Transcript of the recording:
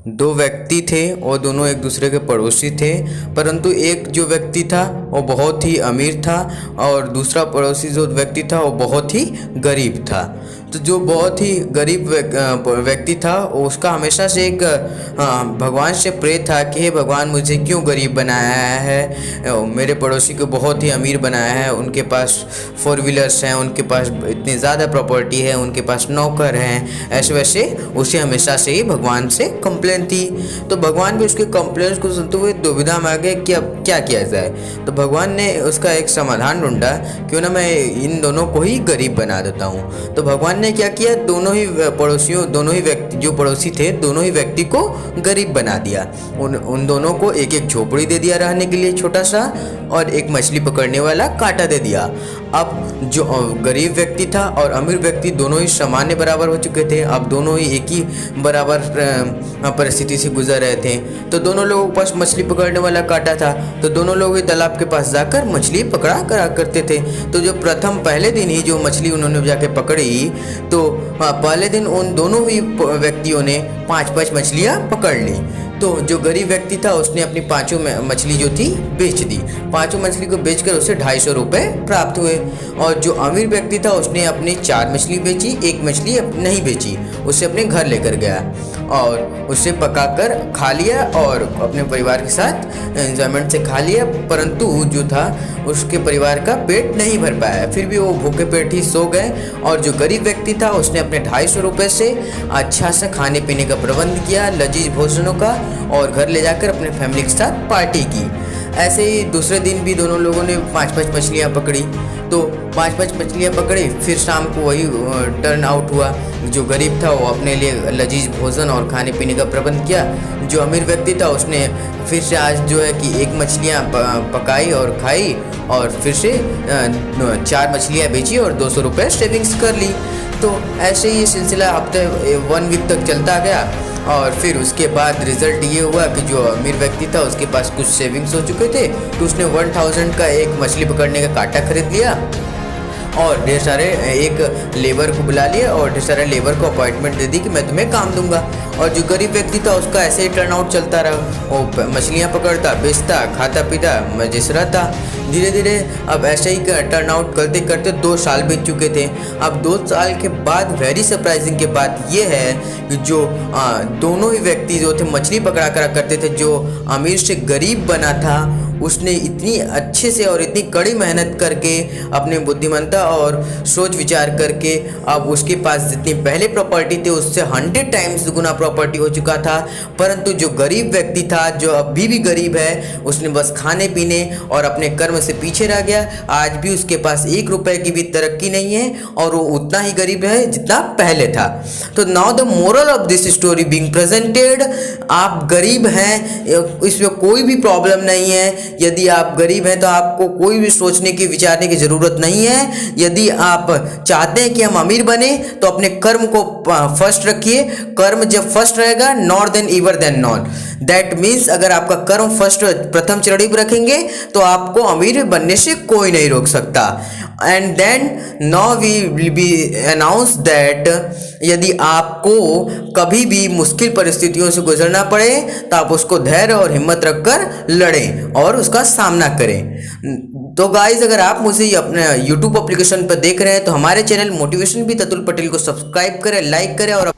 दो व्यक्ति थे और दोनों एक दूसरे के पड़ोसी थे, परंतु एक जो व्यक्ति था वो बहुत ही अमीर था और दूसरा पड़ोसी जो व्यक्ति था वो बहुत ही गरीब था। तो जो बहुत ही गरीब व्यक्ति था उसका हमेशा से एक भगवान से प्रे था कि हे भगवान, मुझे क्यों गरीब बनाया है, मेरे पड़ोसी को बहुत ही अमीर बनाया है, उनके पास 4 व्हीलर्स हैं, उनके पास इतनी ज़्यादा प्रॉपर्टी है, उनके पास नौकर हैं, ऐसे वैसे उसे हमेशा से ही भगवान से कंप्लेन थी। तो भगवान भी उसके कंप्लेंट्स को सुनते हुए दुविधा में आ गए कि अब क्या किया जाए। तो भगवान ने उसका एक समाधान ढूंढा, क्यों ना मैं इन दोनों को ही गरीब बना देता हूँ। तो भगवान ने क्या किया, दोनों ही व्यक्ति जो पड़ोसी थे, दोनों ही व्यक्ति को गरीब बना दिया। उन दोनों को एक एक झोपड़ी दे दिया रहने के लिए छोटा सा, और एक मछली पकड़ने वाला कांटा दे दिया। अब जो गरीब व्यक्ति था और अमीर व्यक्ति दोनों ही सामान्य बराबर हो चुके थे। अब दोनों ही एक ही बराबर परिस्थिति से गुजर रहे थे। तो दोनों लोगों के पास मछली पकड़ने वाला कांटा था, तो दोनों लोग तालाब के पास जाकर मछली पकड़ा करा करते थे। तो जो पहले दिन ही जो मछली उन्होंने जाके पकड़ी, तो पहले दिन उन दोनों ही व्यक्तियों ने 5-5 मछलियाँ पकड़ ली। तो जो गरीब व्यक्ति था उसने अपनी 5 मछली जो थी बेच दी। 5 मछली को बेचकर उसे 250 रुपये प्राप्त हुए। और जो अमीर व्यक्ति था उसने अपनी 4 मछली बेची, 1 मछली नहीं बेची, उसे अपने घर लेकर गया और उसे पकाकर खा लिया और अपने परिवार के साथ एंजॉयमेंट से खा लिया। परंतु जो था उसके परिवार का पेट नहीं भर पाया, फिर भी वो भूखे पेट ही सो गए। और जो गरीब व्यक्ति था उसने अपने 250 रुपये से अच्छा सा खाने पीने का प्रबंध किया, लजीज भोजनों का, और घर ले जाकर अपने फैमिली के साथ पार्टी की। ऐसे ही दूसरे दिन भी दोनों लोगों ने 5-5 मछलियाँ पकड़ी। तो 5-5 मछलियाँ पकड़ी, फिर शाम को वही टर्न आउट हुआ। जो गरीब था वो अपने लिए लजीज भोजन और खाने पीने का प्रबंध किया। जो अमीर व्यक्ति था उसने फिर से आज जो है कि 1 मछलियाँ पकाई और खाई, और फिर से 4 मछलियाँ बेची और 200 रुपये सेविंग्स कर ली। तो ऐसे ही ये सिलसिला हफ्ते 1 वीक तक चलता गया। और फिर उसके बाद रिज़ल्ट ये हुआ कि जो अमीर व्यक्ति था उसके पास कुछ सेविंग्स हो चुके थे, तो उसने 1000 का एक मछली पकड़ने का कांटा खरीद लिया और ढेर सारे एक लेबर को बुला लिया और ढेर सारे लेबर को अपॉइंटमेंट दे दी कि मैं तुम्हें काम दूंगा। और जो गरीब व्यक्ति था उसका ऐसे ही टर्न आउट चलता रहा, वो मछलियाँ पकड़ता, बेचता, खाता पीता, मजेस रहता। धीरे धीरे अब ऐसे ही टर्न आउट करते करते 2 साल बीत चुके थे। अब 2 साल के बाद वेरी सरप्राइजिंग की बात यह है कि जो दोनों ही व्यक्ति जो थे मछली पकड़ा करा करते थे, जो अमीर से गरीब बना था, उसने इतनी अच्छे से और इतनी कड़ी मेहनत करके अपने बुद्धिमत्ता और सोच विचार करके अब उसके पास जितनी पहले प्रॉपर्टी थी उससे 100 टाइम्स गुना प्रॉपर्टी हो चुका था। परंतु जो गरीब व्यक्ति था, जो अभी भी गरीब है, उसने बस खाने पीने और अपने कर्म से पीछे रह गया। आज भी उसके पास 1 रुपए की भी तरक्की नहीं है और वो उतना ही गरीब है जितना पहले था। तो now the moral of this story being presented, आप गरीब हैं, इसमें कोई भी प्रॉब्लम नहीं है। यदि आप गरीब हैं तो आपको कोई भी सोचने की विचारने की ज़रूरत नहीं है। यदि आप चाहते हैं कि हम अमीर बने तो अपने कर्म को फर्स्ट रखिए। कर्म जब फर्स्ट रहेगा, nor then ever then none, that means अगर आपका कर्म फर्स्ट प्रथम श्रेणी पर रखेंगे तो आपको अमीर बनने से कोई नहीं रोक सकता। And then now we will be announce that यदि आपको कभी भी मुश्किल परिस्थितियों से गुजरना पड़े तो आप उसको धैर्य और हिम्मत रखकर लड़ें और उसका सामना करें। तो गाइज, अगर आप मुझे अपने YouTube एप्लीकेशन पर देख रहे हैं तो हमारे channel motivation with Atul Patel को सब्सक्राइब करें, लाइक करें और